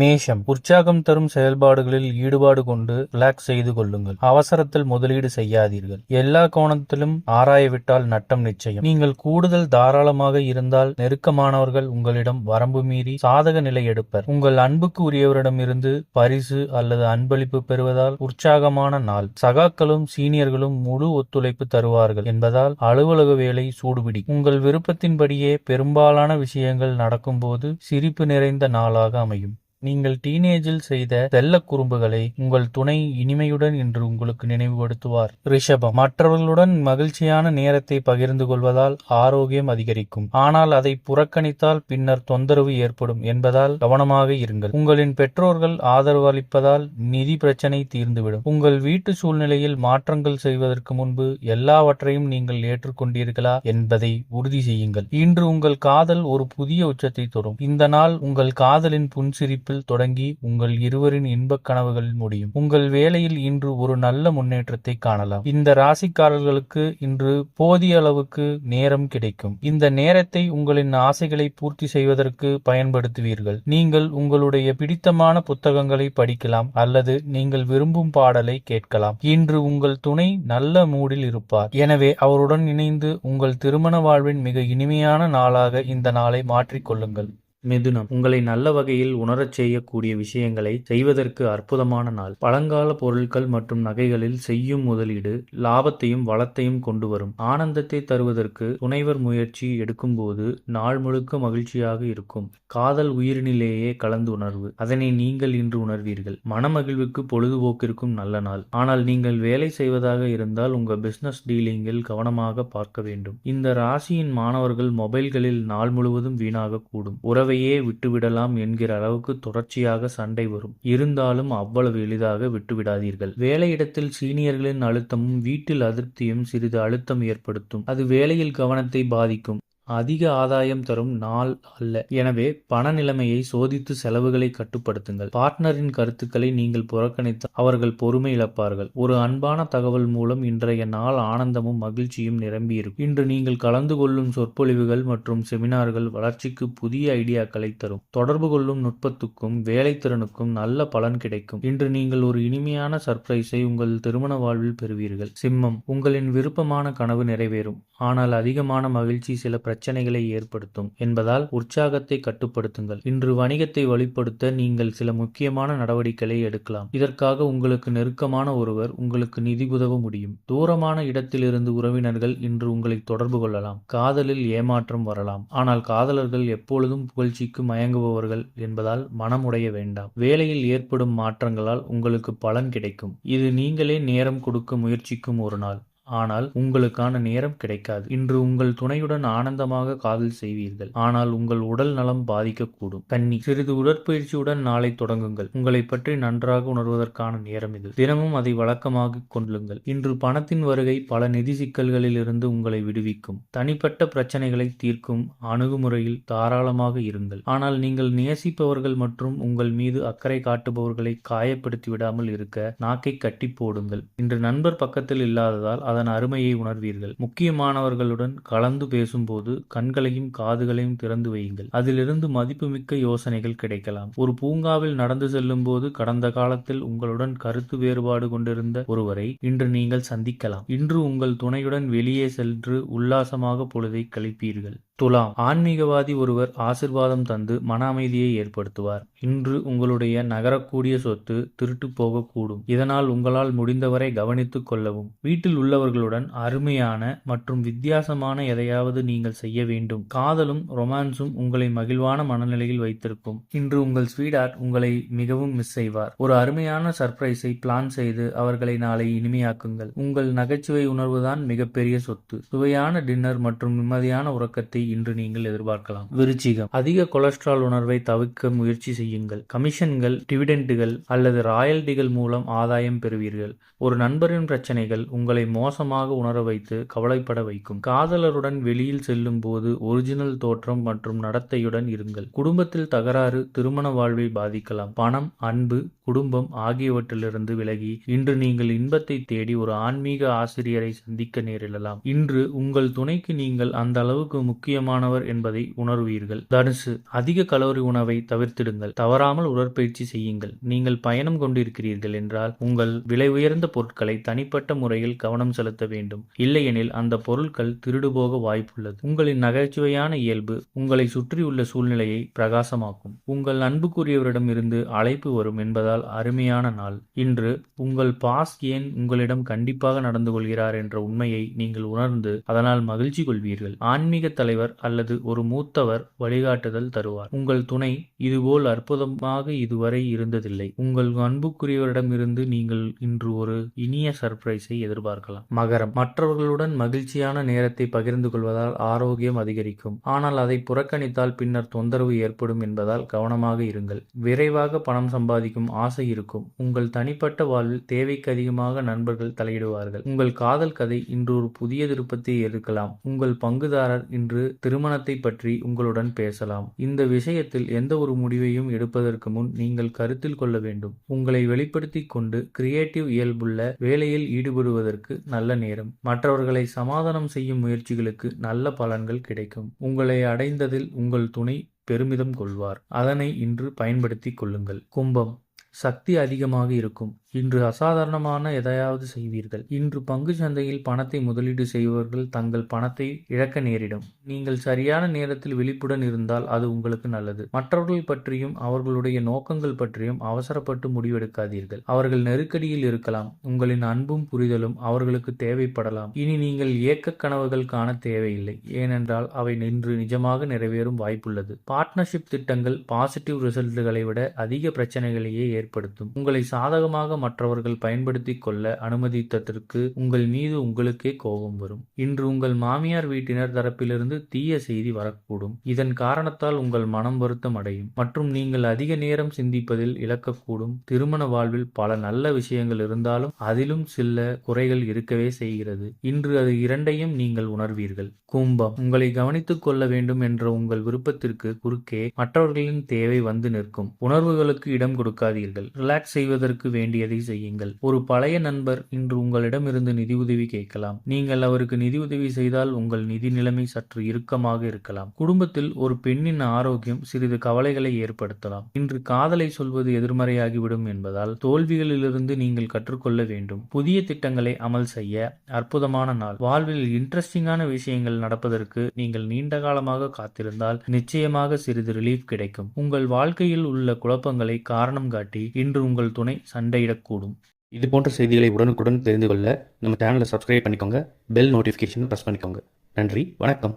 மேஷம், உற்சாகம் தரும் செயல்பாடுகளில் ஈடுபாடு கொண்டு ரிலாக்ஸ் செய்து கொள்ளுங்கள். அவசரத்தில் முதலீடு செய்யாதீர்கள். எல்லா கோணத்திலும் ஆராயவிட்டால் நட்டம் நிச்சயம். நீங்கள் கூடுதல் தாராளமாக இருந்தால் நெருக்கமானவர்கள் உங்களிடம் வரம்பு மீறி சாதக நிலை எடுப்பர். உங்கள் அன்புக்கு உரியவரிடம் இருந்து பரிசு அல்லது அன்பளிப்பு பெறுவதால் உற்சாகமான நாள். சகாக்களும் சீனியர்களும் முழு ஒத்துழைப்பு தருவார்கள் என்பதால் அலுவலக வேலை சூடுபிடிக்கும். உங்கள் விருப்பத்தின்படியே பெரும்பாலான விஷயங்கள் நடக்கும்போது சிரிப்பு நிறைந்த நாளாக அமையும். நீங்கள் டீனேஜில் செய்த செல்ல குறும்புகளை உங்கள் துணை இனிமையுடன் இன்று உங்களுக்கு நினைவுபடுத்துவார். ரிஷபம், மற்றவர்களுடன் மகிழ்ச்சியான நேரத்தை பகிர்ந்து கொள்வதால் ஆரோக்கியம் அதிகரிக்கும். ஆனால் அதை புறக்கணித்தால் பின்னர் தொந்தரவு ஏற்படும் என்பதால் கவனமாக இருங்கள். உங்களின் பெற்றோர்கள் ஆதரவு அளிப்பதால் நிதி பிரச்சனை தீர்ந்துவிடும். உங்கள் வீட்டு சூழ்நிலையில் மாற்றங்கள் செய்வதற்கு முன்பு எல்லாவற்றையும் நீங்கள் ஏற்றுக்கொண்டீர்களா என்பதை உறுதி செய்யுங்கள். இன்று உங்கள் காதல் ஒரு புதிய உச்சத்தை தொடும். இந்த நாள் உங்கள் காதலின் புன்சிரிப்பில் தொடங்கி உங்கள் இருவரின் இன்பக் கனவுகளில் முடியும். உங்கள் வேலையில் இன்று ஒரு நல்ல முன்னேற்றத்தை காணலாம். இந்த ராசிக்காரர்களுக்கு இன்று போதிய அளவுக்கு நேரம் கிடைக்கும். இந்த நேரத்தை உங்களின் ஆசைகளை பூர்த்தி செய்வதற்கு பயன்படுத்துவீர்கள். நீங்கள் உங்களுடைய பிடித்தமான புத்தகங்களை படிக்கலாம் அல்லது நீங்கள் விரும்பும் பாடலை கேட்கலாம். இன்று உங்கள் துணை நல்ல மூடில் இருப்பார். எனவே அவருடன் இணைந்து உங்கள் திருமண வாழ்வின் மிக இனிமையான நாளாக இந்த நாளை மாற்றிக்கொள்ளுங்கள். மிதுனம், உங்களை நல்ல வகையில் உணரச் செய்யக்கூடிய விஷயங்களை செய்வதற்கு அற்புதமான நாள். பழங்கால பொருட்கள் மற்றும் நகைகளில் செய்யும் முதலீடு லாபத்தையும் வளத்தையும் கொண்டு வரும். ஆனந்தத்தை தருவதற்கு துணைவர் முயற்சி எடுக்கும்போது நாள் முழுக்க மகிழ்ச்சியாக இருக்கும். காதல் உயிரினிலேயே கலந்து உணர்வு, அதனை நீங்கள் இன்று உணர்வீர்கள். மனமகிழ்வுக்கு பொழுதுபோக்கிற்கும் நல்ல நாள். ஆனால் நீங்கள் வேலை செய்வதாக இருந்தால் உங்கள் பிசினஸ் டீலிங்கில் கவனமாக பார்க்க வேண்டும். இந்த ராசியின் மாணவர்கள் மொபைல்களில் நாள் முழுவதும் வீணாக கூடும். உறவை விட்டுவிடலாம் என்கிற அளவுக்கு தொடர்ச்சியாக சண்டை வரும். இருந்தாலும் அவ்வளவு எளிதாக விட்டுவிடாதீர்கள். வேலையிடத்தில் சீனியர்களின் அழுத்தமும் வீட்டில் அதிருப்தியும் சிறிது அழுத்தம் ஏற்படுத்தும். அது வேலையில் கவனத்தை பாதிக்கும். அதிக ஆதாயம் தரும் நாள் அல்ல. எனவே பண நிலைமையை சோதித்து செலவுகளை கட்டுப்படுத்துங்கள். பார்ட்னரின் கருத்துக்களை நீங்கள் புறக்கணித்து அவர்கள் பொறுமை இழப்பார்கள். ஒரு அன்பான தகவல் மூலம் இன்றைய நாள் ஆனந்தமும் மகிழ்ச்சியும் நிரம்பியிருக்கும். இன்று நீங்கள் கலந்து கொள்ளும் சொற்பொழிவுகள் மற்றும் செமினார்கள் வளர்ச்சிக்கு புதிய ஐடியாக்களை தரும். தொடர்பு கொள்ளும் நுட்பத்துக்கும் வேலைத்திறனுக்கும் நல்ல பலன் கிடைக்கும். இன்று நீங்கள் ஒரு இனிமையான சர்ப்ரைஸை உங்கள் திருமண வாழ்வில் பெறுவீர்கள். சிம்மம், உங்களின் விருப்பமான கனவு நிறைவேறும். ஆனால் அதிகமான மகிழ்ச்சி சில பிரச்சனைகளை ஏற்படுத்தும் என்பதால் உற்சாகத்தை கட்டுப்படுத்துங்கள். இன்று வணிகத்தை வலுப்படுத்த நீங்கள் சில முக்கியமான நடவடிக்கைகளை எடுக்கலாம். இதற்காக உங்களுக்கு நெருக்கமான ஒருவர் உங்களுக்கு நிதி உதவ முடியும். தூரமான இடத்திலிருந்து உறவினர்கள் இன்று உங்களை தொடர்பு கொள்ளலாம். காதலில் ஏமாற்றம் வரலாம். ஆனால் காதலர்கள் எப்பொழுதும் புகழ்ச்சிக்கு மயங்குபவர்கள் என்பதால் மனமுடைய வேண்டாம். வேலையில் ஏற்படும் மாற்றங்களால் உங்களுக்கு பலன் கிடைக்கும். இது நீங்களே நேரம் கொடுக்க முயற்சிக்கும் ஒரு நாள். ஆனால் உங்களுக்கான நேரம் கிடைக்காது. இன்று உங்கள் துணையுடன் ஆனந்தமாக காதல் செய்வீர்கள். ஆனால் உங்கள் உடல் நலம் பாதிக்கக்கூடும். கன்னி, சிறிது உடற்பயிற்சியுடன் நாளை தொடங்குங்கள். உங்களை பற்றி நன்றாக உணர்வதற்கான நேரம் இது. தினமும் அதை வழக்கமாக கொள்ளுங்கள். இன்று பணத்தின் வருகை பல நிதி சிக்கல்களில் இருந்து உங்களை விடுவிக்கும். தனிப்பட்ட பிரச்சனைகளை தீர்க்கும் அணுகுமுறையில் தாராளமாக இருங்கள். ஆனால் நீங்கள் நேசிப்பவர்கள் மற்றும் உங்கள் மீது அக்கறை காட்டுபவர்களை காயப்படுத்தி விடாமல் இருக்க நாக்கை கட்டி போடுங்கள். இன்று நண்பர் பக்கத்தில் இல்லாததால் அதன் அருமையை உணர்வீர்கள். முக்கியமானவர்களுடன் கலந்து பேசும்போது கண்களையும் காதுகளையும் திறந்து வையுங்கள். அதிலிருந்து மதிப்புமிக்க யோசனைகள் கிடைக்கலாம். ஒரு பூங்காவில் நடந்து செல்லும் போது கடந்த காலத்தில் உங்களுடன் கருத்து வேறுபாடு கொண்டிருந்த ஒருவரை இன்று நீங்கள் சந்திக்கலாம். இன்று உங்கள் துணையுடன் வெளியே சென்று உல்லாசமாக பொழுதை கழிப்பீர்கள். துலாம், ஆன்மீகவாதி ஒருவர் ஆசிர்வாதம் தந்து மன அமைதியை ஏற்படுத்துவார். இன்று உங்களுடைய நகரக்கூடிய சொத்து திருட்டு போகக்கூடும். இதனால் உங்களால் முடிந்தவரை கவனித்துக் கொள்ளவும். வீட்டில் உள்ளவர்களுடன் அருமையான மற்றும் வித்தியாசமான எதையாவது நீங்கள் செய்ய வேண்டும். காதலும் ரொமான்ஸும் உங்களை மகிழ்வான மனநிலையில் வைத்திருக்கும். இன்று உங்கள் ஸ்வீடார்ட் உங்களை மிகவும் மிஸ் செய்வார். ஒரு அருமையான சர்ப்ரைஸை பிளான் செய்து அவர்களை நாளை இனிமையாக்குங்கள். உங்கள் நகைச்சுவை உணர்வுதான் மிகப்பெரிய சொத்து. சுவையான டின்னர் மற்றும் நிம்மதியான உறக்கத்தை இன்று நீங்கள் எதிர்பார்க்கலாம். விருச்சிகம், அதிக கொலஸ்ட்ரால் உணர்வை தவிர்க்க முயற்சி செய்யுங்கள். கமிஷன்கள், டிவிடெண்டுகள் அல்லது ராயல்டிகள் மூலம் ஆதாயம் பெறுவீர்கள். ஒரு நண்பரின் பிரச்சனைகள் உங்களை மோசமாக உணர வைத்து கவலைப்பட வைக்கும். காதலருடன் வெளியில் செல்லும் போது ஒரிஜினல் தோற்றம் மற்றும் நடத்தையுடன் இருங்கள். குடும்பத்தில் தகராறு திருமண வாழ்வை பாதிக்கலாம். பணம், அன்பு, குடும்பம் ஆகியவற்றிலிருந்து விலகி இன்று நீங்கள் இன்பத்தை தேடி ஒரு ஆன்மீக ஆசிரியரை சந்திக்க நேரிடலாம். இன்று உங்கள் துணைக்கு நீங்கள் அந்த அளவுக்கு முக்கியம் முக்கியமானவர் என்பதை உணர்வீர்கள். தனுசு, அதிக கலோரி உணவை தவிர்த்திடுங்கள். தவறாமல் உடற்பயிற்சி செய்யுங்கள். நீங்கள் பயணம் கொண்டிருக்கிறீர்கள் என்றால் உங்கள் விலை உயர்ந்த பொருட்களை தனிப்பட்ட முறையில் கவனம் செலுத்த வேண்டும். இல்லையெனில் அந்த பொருட்கள் திருடு போக வாய்ப்புள்ளது. உங்களின் நகைச்சுவையான இயல்பு உங்களை சுற்றியுள்ள சூழ்நிலையை பிரகாசமாக்கும். உங்கள் அன்புக்குரியவரிடம் இருந்து அழைப்பு வரும் என்பதால் அருமையான நாள். இன்று உங்கள் பாஸ் ஏன் உங்களிடம் கண்டிப்பாக நடந்து கொள்கிறார் என்ற உண்மையை நீங்கள் உணர்ந்து அதனால் மகிழ்ச்சி கொள்வீர்கள். ஆன்மீக தலைவர் அல்லது ஒரு மூத்தவர் வழிகாட்டுதல் தருவார். உங்கள் துணை இதுபோல் அற்புதமாக இதுவரை இருந்ததில்லை. உங்கள் அன்புக்குரியவரிடம் இருந்து நீங்கள் இன்று ஒரு இனிய சர்ப்ரைஸை எதிர்பார்க்கலாம். மகரம், மற்றவர்களுடன் மகிழ்ச்சியான நேரத்தை பகிர்ந்து கொள்வதால் ஆரோக்கியம் அதிகரிக்கும். ஆனால் அதை புறக்கணித்தால் பின்னர் தொந்தரவு ஏற்படும் என்பதால் கவனமாக இருங்கள். விரைவாக பணம் சம்பாதிக்கும் ஆசை இருக்கும். உங்கள் தனிப்பட்ட வாழ்வில் தேவைக்கு அதிகமாக நண்பர்கள் தலையிடுவார்கள். உங்கள் காதல் கதை இன்று ஒரு புதிய திருப்பத்தை எடுக்கலாம். உங்கள் பங்குதாரர் இன்று திருமணத்தை பற்றி உங்களுடன் பேசலாம். இந்த விஷயத்தில் எந்த ஒரு முடிவையும் எடுப்பதற்கு முன் நீங்கள் கருத்தில் கொள்ள வேண்டும். உங்களை வெளிப்படுத்திக் கொண்டு கிரியேட்டிவ் இயல்புள்ள வேலையில் ஈடுபடுவதற்கு நல்ல நேரம். மற்றவர்களை சமாதானம் செய்யும் முயற்சிகளுக்கு நல்ல பலன்கள் கிடைக்கும். உங்களை அடைந்ததில் உங்கள் துணை பெருமிதம் கொள்வார். அதனை இன்று பயன்படுத்திக் கொள்ளுங்கள். கும்பம், சக்தி அதிகமாக இருக்கும். இன்று அசாதாரணமான எதையாவது செய்வீர்கள். இன்று பங்கு சந்தையில் பணத்தை முதலீடு செய்பவர்கள் தங்கள் பணத்தை இழக்க நேரிடும். நீங்கள் சரியான நேரத்தில் விழிப்புடன் இருந்தால் அது உங்களுக்கு நல்லது. மற்றவர்கள் பற்றியும் அவர்களுடைய நோக்கங்கள் பற்றியும் அவசரப்பட்டு முடிவெடுக்காதீர்கள். அவர்கள் நெருக்கடியில் இருக்கலாம். உங்களின் அன்பும் புரிதலும் அவர்களுக்கு தேவைப்படலாம். இனி நீங்கள் ஏக்க கனவுகள் காண தேவையில்லை, ஏனென்றால் அவை இன்று நிஜமாக நிறைவேறும் வாய்ப்புள்ளது. பார்ட்னர்ஷிப் திட்டங்கள் பாசிட்டிவ் ரிசல்ட்டுகளை விட அதிக பிரச்சனைகளையே ஏற்படுத்தும். உங்களை சாதகமாக மற்றவர்கள் பயன்படுத்திக் கொள்ள அனுமதித்ததற்கு உங்கள் மீது உங்களுக்கே கோபம் வரும். இன்று உங்கள் மாமியார் வீட்டினர் தரப்பிலிருந்து தீய செய்தி வரக்கூடும். இதன் காரணத்தால் உங்கள் மனம் வருத்தம் அடையும் மற்றும் நீங்கள் அதிக நேரம் சிந்திப்பதில் இழக்கக்கூடும். திருமண வாழ்வில் பல நல்ல விஷயங்கள் இருந்தாலும் அதிலும் சில குறைகள் இருக்கவே செய்கிறது. இன்று அது இரண்டையும் நீங்கள் உணர்வீர்கள். கும்பம், உங்களை கவனித்துக் கொள்ள வேண்டும் என்ற உங்கள் விருப்பத்திற்கு குறுக்கே மற்றவர்களின் தேவை வந்து நிற்கும். உணர்வுகளுக்கு இடம் கொடுக்காதீர்கள். ரிலாக்ஸ் செய்வதற்கு வேண்டியதை செய்யுங்கள். ஒரு பழைய நண்பர் இன்று உங்களிடமிருந்து நிதி உதவி கேட்கலாம். நீங்கள் அவருக்கு நிதி உதவி செய்தால் உங்கள் நிதி நிலைமை சற்று இறுக்கமாக இருக்கலாம். குடும்பத்தில் ஒரு பெண்ணின் ஆரோக்கியம் சிறிது கவலைகளை ஏற்படுத்தலாம். இன்று காதலை சொல்வது எதிர்மறையாகிவிடும் என்பதால் தோல்விகளிலிருந்து நீங்கள் கற்றுக்கொள்ள வேண்டும். புதிய திட்டங்களை அமல் செய்ய அற்புதமான நாள். வாழ்வில் இன்ட்ரெஸ்டிங்கான விஷயங்கள் நடப்பதற்கு நீங்கள் நீண்ட காலமாக காத்திருந்தால் நிச்சயமாக சிறிது ரிலீஃப் கிடைக்கும். உங்கள் வாழ்க்கையில் உள்ள குழப்பங்களை காரணம் காட்டி இன்று உங்கள் துணை சண்டையிடக்கூடும். இது போன்ற செய்திகளை உடனுக்குடன் தெரிந்து கொள்ள நம்ம சேனலை சப்ஸ்கிரைப் பண்ணிக்கோங்க. பெல் நோட்டிஃபிகேஷன் ப்ரெஸ் பண்ணிக்கோங்க. நன்றி, வணக்கம்.